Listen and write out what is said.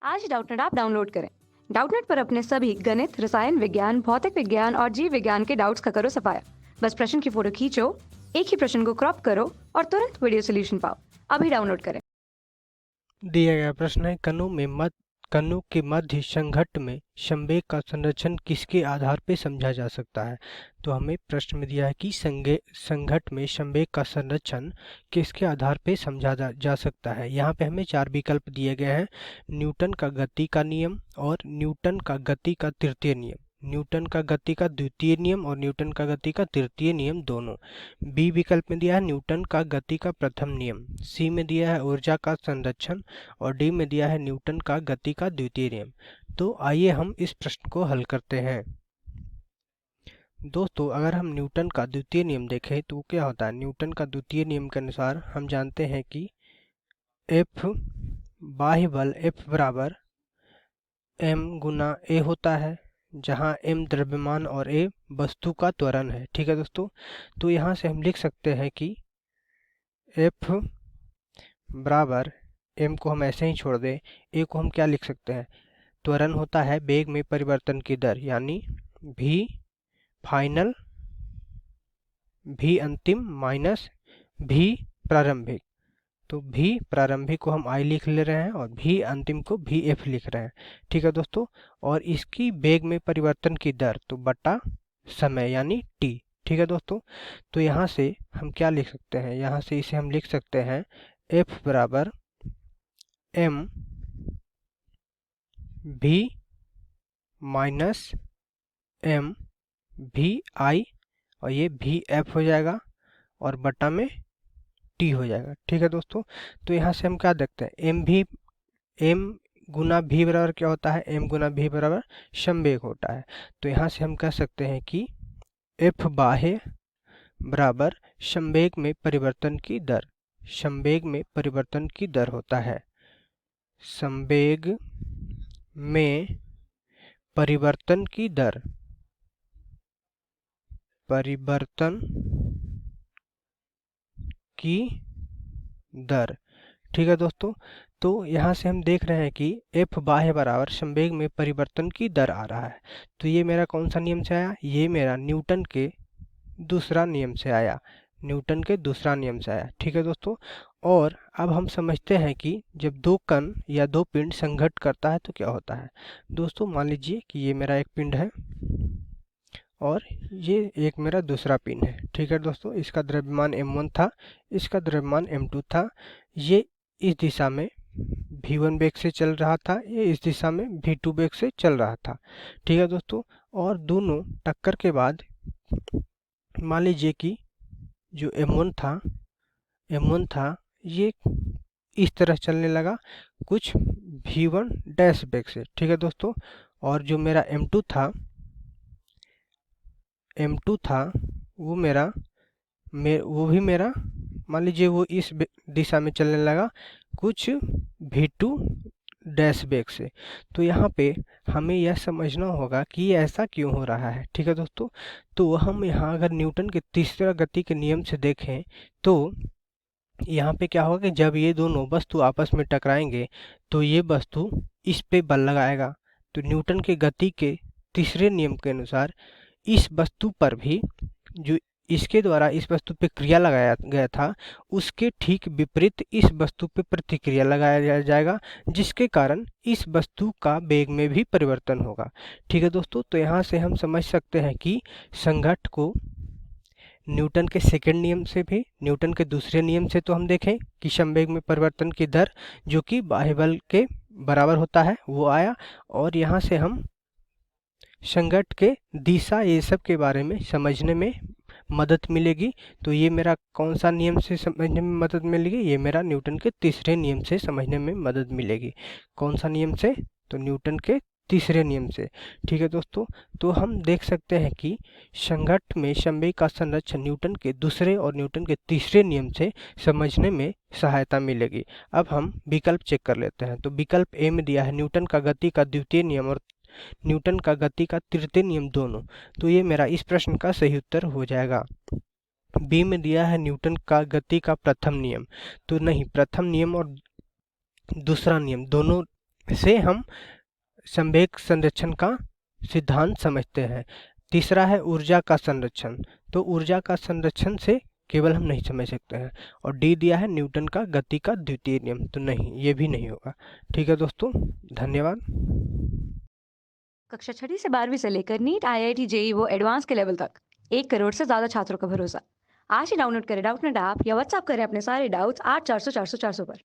आज Doubtnut app download करें। Doubtnut पर अपने सभी गणित, रसायन विज्ञान, भौतिक विज्ञान और जीव विज्ञान के डाउट्स का करो सफाया। बस प्रश्न की फोटो खींचो, एक ही प्रश्न को क्रॉप करो और तुरंत वीडियो सोल्यूशन पाओ। अभी डाउनलोड करें। दिया गया प्रश्न है कणों के मध्य संघट्ट में संवेग का संरक्षण किसके आधार पर समझा जा सकता है। तो हमें प्रश्न में दिया है कि संघट्ट में संवेग का संरक्षण किसके आधार पर समझा जा सकता है। यहाँ पे हमें चार विकल्प दिए गए हैं: न्यूटन का गति का नियम और न्यूटन का गति का तृतीय नियम, न्यूटन का गति का द्वितीय नियम और न्यूटन का गति का तृतीय नियम दोनों। बी विकल्प में दिया है न्यूटन का गति का प्रथम नियम, सी में दिया है ऊर्जा का संरक्षण और डी में दिया है न्यूटन का गति का द्वितीय नियम। तो आइए हम इस प्रश्न को हल करते हैं। दोस्तों, अगर हम न्यूटन का द्वितीय नियम देखें तो क्या होता है। न्यूटन का द्वितीय नियम के अनुसार हम जानते हैं कि F बाह्य बल F बराबर m गुना a होता है, जहाँ m द्रव्यमान और a वस्तु का त्वरण है। ठीक है दोस्तों, तो यहाँ से हम लिख सकते हैं कि F बराबर m को हम ऐसे ही छोड़ दें, a को हम क्या लिख सकते हैं, त्वरण होता है वेग में परिवर्तन की दर, यानी v फाइनल, v अंतिम माइनस v प्रारंभिक। तो v प्रारंभिक को हम I लिख ले रहे हैं और v अंतिम को vf लिख रहे हैं। ठीक है दोस्तों, और इसकी वेग में परिवर्तन की दर तो बटा समय यानी t। ठीक है दोस्तों, तो यहाँ से हम क्या लिख सकते हैं, यहाँ से इसे हम लिख सकते हैं f बराबर m v minus m v I और ये vf हो जाएगा और बटा में t हो जाएगा। ठीक है दोस्तों, तो यहाँ से हम क्या देखते हैं, m गुना v बराबर क्या होता है, m गुना v बराबर संवेग होता है। तो यहाँ से हम कह सकते हैं कि f बाह्य बराबर संवेग में परिवर्तन की दर, संवेग में परिवर्तन की दर होता है, संवेग में परिवर्तन की दर, परिवर्तन की दर। ठीक है दोस्तों, तो यहाँ से हम देख रहे हैं कि F बाह्य बराबर संवेग में परिवर्तन की दर आ रहा है। तो ये मेरा कौन सा नियम से आया, ये मेरा न्यूटन के दूसरा नियम से आया, न्यूटन के दूसरा नियम से आया। ठीक है दोस्तों, और अब हम समझते हैं कि जब दो कण या दो पिंड संघट्ट करता है तो क्या होता है। दोस्तों, मान लीजिए कि ये मेरा एक पिंड है और ये एक मेरा दूसरा पिंड है। ठीक है दोस्तों, इसका द्रव्यमान m1 था, इसका द्रव्यमान m2 था। ये इस दिशा में v1 वेग से चल रहा था, ये इस दिशा में v2 वेग से चल रहा था। ठीक है दोस्तों, और दोनों टक्कर के बाद मान लीजिए कि जो m1 था ये इस तरह चलने लगा कुछ v1 डैश वेग से। ठीक है दोस्तों, और जो मेरा m2 था वो भी मेरा मान लीजिए वो इस दिशा में चलने लगा कुछ v2 डैश वेग से। तो यहाँ पे हमें यह समझना होगा कि ऐसा क्यों हो रहा है। ठीक है दोस्तों, तो हम यहाँ अगर न्यूटन के तीसरा गति के नियम से देखें तो यहाँ पे क्या होगा कि जब ये दोनों वस्तु आपस में टकराएंगे तो ये वस्तु इस पे बल लगाएगा। तो न्यूटन के गति के तीसरे नियम के अनुसार इस वस्तु पर भी जो इसके द्वारा इस वस्तु पे क्रिया लगाया गया था उसके ठीक विपरीत इस वस्तु पे प्रतिक्रिया लगाया जाएगा, जिसके कारण इस वस्तु का वेग में भी परिवर्तन होगा। ठीक है दोस्तों, तो यहाँ से हम समझ सकते हैं कि संघट्ट को न्यूटन के सेकंड नियम से भी, न्यूटन के दूसरे नियम से तो हम देखें कि संवेग में परिवर्तन की दर जो कि बाह्य बल के बराबर होता है वो आया, और यहाँ से हम संघट्ट के दिशा ये सब के बारे में समझने में मदद मिलेगी। तो ये मेरा कौन सा नियम से समझने में मदद मिलेगी, ये मेरा न्यूटन के तीसरे नियम से समझने में मदद मिलेगी। कौन सा नियम से, तो न्यूटन के तीसरे नियम से। ठीक है दोस्तों, तो हम देख सकते हैं कि संघट्ट में संवेग का संरक्षण न्यूटन के दूसरे और न्यूटन के तीसरे नियम से समझने में सहायता मिलेगी। अब हम विकल्प चेक कर लेते हैं। तो विकल्प ए में दिया है न्यूटन का गति का द्वितीय नियम और न्यूटन का गति का तृतीय नियम दोनों। तो ये मेरा इस प्रश्न का सही उत्तर हो जाएगा। बी में दिया है न्यूटन का गति का प्रथम नियम। तो नहीं, प्रथम नियम और दूसरा नियम दोनों से हम संवेग संरक्षण का सिद्धांत समझते हैं। तीसरा है ऊर्जा का संरक्षण। तो ऊर्जा का संरक्षण से केवल हम नहीं समझ सकते हैं। और डी दिया है न्यूटन का गति का द्वितीय नियम। तो नहीं, ये भी नहीं होगा। ठीक है दोस्तों, धन्यवाद। कक्षा 6ठी से 12वीं से लेकर नीट, IIT, JEE वो एडवांस के लेवल तक 1 करोड़ से ज़्यादा छात्रों का भरोसा। आज ही डाउनलोड करें डाउटनेट ऐप या व्हाट्सएप करें अपने सारे डाउट्स 8400 400 400 पर।